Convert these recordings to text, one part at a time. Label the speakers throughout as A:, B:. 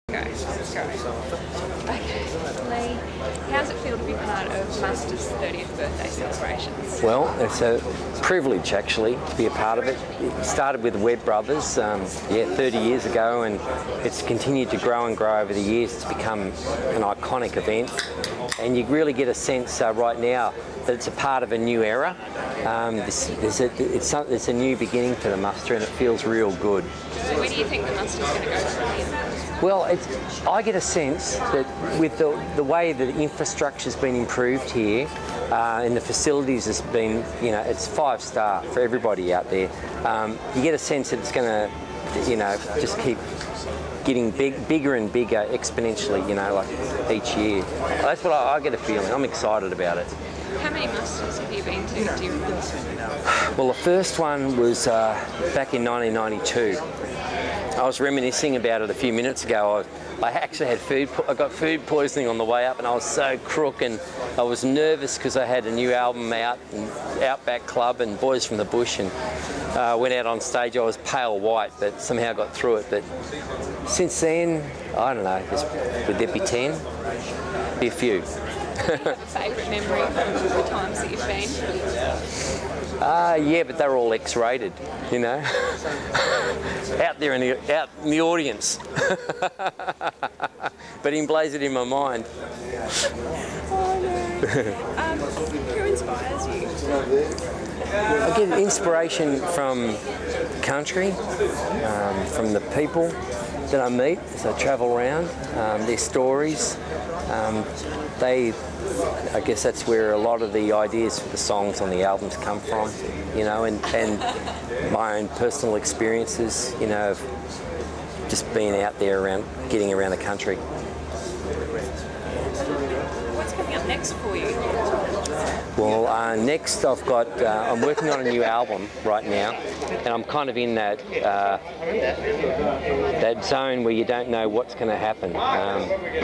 A: Okay, Lee, how does it feel to be part of Muster's 30th birthday celebrations?
B: Well, it's a privilege actually to be a part of it. It started with the Webb Brothers, 30 years ago, and it's continued to grow and grow over the years. It's become an iconic event, and you really get a sense right now that it's a part of a new era. It's a new beginning for the Muster, and it feels real good.
A: So where do you think the Muster's going to go from here?
B: Well, I get a sense that with the way that the infrastructure's been improved here, and the facilities has been, it's 5-star for everybody out there. You get a sense that it's going to, just keep getting bigger and bigger exponentially, like each year. That's what I get a feeling. I'm excited about it.
A: How many Musters have you been to, do you remember?
B: Well, the first one was back in 1992. I was reminiscing about it a few minutes ago. I actually had I got food poisoning on the way up, and I was so crook, and I was nervous because I had a new album out, and Outback Club and Boys from the Bush, and went out on stage. I was pale white, but somehow got through it. But since then, I don't know, would there be 10? Be a few.
A: Do you have a favourite memory from the times that you've been?
B: Yeah, but they're all X-rated, out there out in the audience. But emblazoned in my mind.
A: Oh no. Who inspires you?
B: I get inspiration from country, from the people that I meet as I travel around, their stories. I guess that's where a lot of the ideas for the songs on the albums come from, and my own personal experiences, of just being out there getting around the country.
A: What's coming up next for you?
B: Well, next I've got, I'm working on a new album right now, and I'm kind of in that zone where you don't know what's going to happen,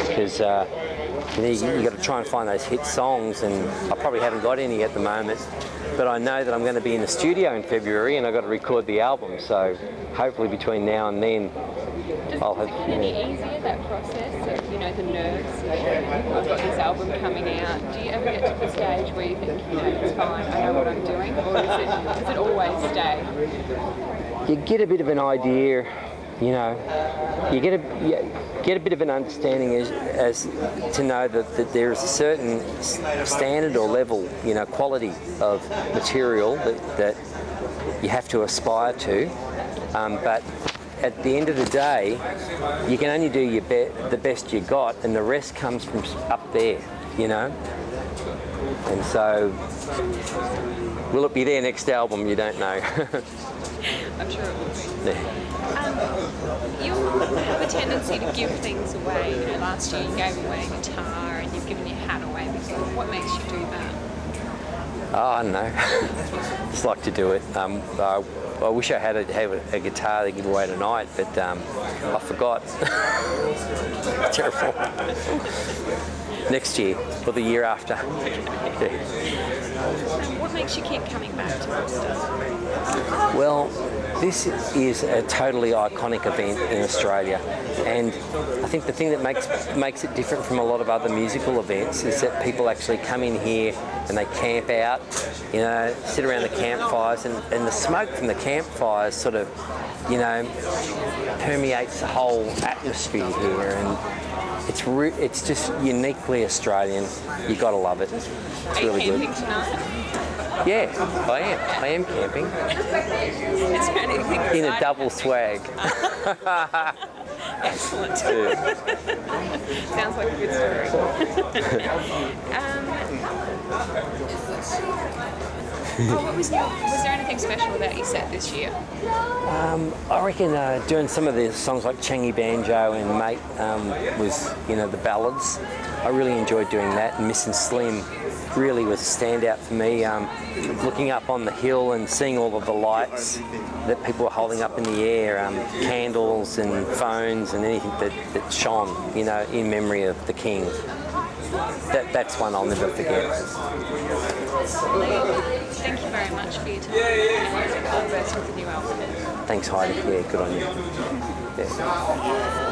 B: because you've got to try and find those hit songs, and I probably haven't got any at the moment, but I know that I'm going to be in the studio in February, and I've got to record the album, so hopefully between now and then I'll have...
A: Does it get any easier, that process of, the nerves? I've got this album coming out. Do you ever get to the stage where you think, it's fine, I know what I'm doing, or does it always stay?
B: You get a bit of an idea, you get a bit of an understanding as to know that there is a certain standard or level, quality of material that you have to aspire to, but at the end of the day, you can only do the best you got, and the rest comes from up there, And so, will it be their next album? You don't know.
A: I'm sure it will be.
B: Yeah.
A: You have a tendency to give things away. Last year you gave away a guitar and you've given your hat away before. What makes you do that?
B: Oh, I don't know. Just like to do it. I wish I had a guitar to give away tonight, but I forgot. Terrible. Next year, or the year after. Yeah.
A: What makes you keep coming back to Muster?
B: Well, this is a totally iconic event in Australia, and I think the thing that makes it different from a lot of other musical events is that people actually come in here and they camp out, sit around the campfires, and the smoke from the campfires sort of, permeates the whole atmosphere here, and it's just uniquely Australian. You gotta love it. It's really good.
A: Are you camping tonight?
B: Yeah, I am camping.
A: Is there anything
B: in a double swag.
A: Excellent.
B: Yeah.
A: Sounds like a good story. Was there anything special about your set this year?
B: I reckon doing some of the songs like Changi Banjo and Mate was, the ballads. I really enjoyed doing that. And Missing Slim really was a standout for me. Looking up on the hill and seeing all of the lights that people were holding up in the air, candles and phones and anything that shone, in memory of the King. That's one I'll never forget.
A: Thank you very much for your time and all the best with the new album.
B: Thanks, Heidi. Yeah, good on you. Yeah.